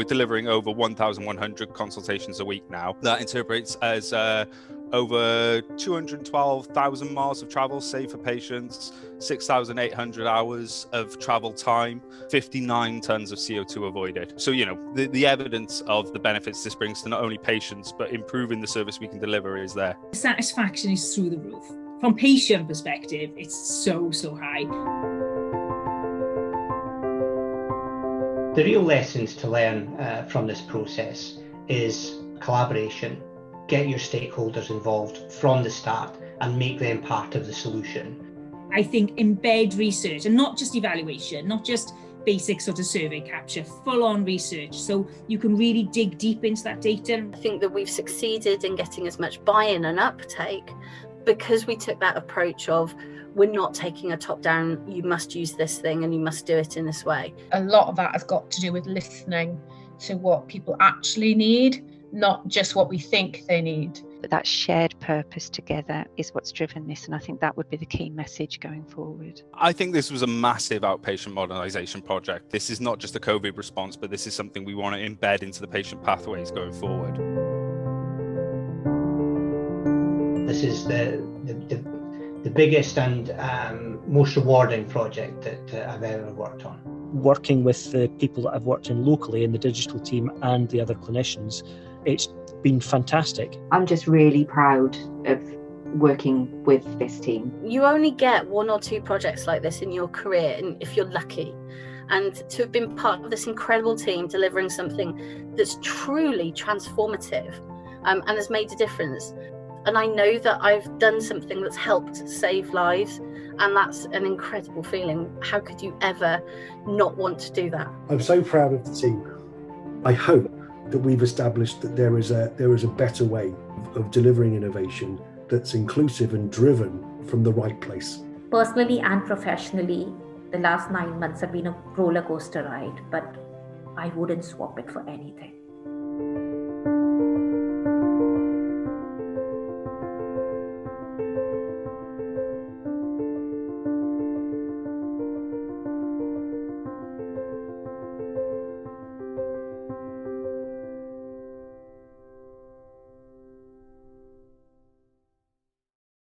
we're delivering over 1,100 consultations a week now. That interprets as over 212,000 miles of travel saved for patients, 6,800 hours of travel time, 59 tons of CO2 avoided. So, the evidence of the benefits this brings to not only patients, but improving the service we can deliver is there. The satisfaction is through the roof. From patient perspective, it's so high. The real lessons to learn from this process is collaboration. Get your stakeholders involved from the start and make them part of the solution. I think embed research, and not just evaluation, not just basic sort of survey capture, full-on research, so you can really dig deep into that data. I think that we've succeeded in getting as much buy-in and uptake because we took that approach of, we're not taking a top-down, you must use this thing and you must do it in this way. A lot of that has got to do with listening to what people actually need, not just what we think they need. But that shared purpose together is what's driven this, and I think that would be the key message going forward. I think this was a massive outpatient modernisation project. This is not just a COVID response, but this is something we want to embed into the patient pathways going forward. This is the biggest and most rewarding project that I've ever worked on. Working with the people that I've worked in locally in the digital team and the other clinicians, it's been fantastic. I'm just really proud of working with this team. You only get 1 or 2 projects like this in your career, and if you're lucky. And to have been part of this incredible team delivering something that's truly transformative and has made a difference. And I know that I've done something that's helped save lives, and that's an incredible feeling. How could you ever not want to do that? I'm so proud of the team. I hope that we've established that there is a better way of delivering innovation that's inclusive and driven from the right place. Personally and professionally, the last 9 months have been a roller coaster ride, but I wouldn't swap it for anything.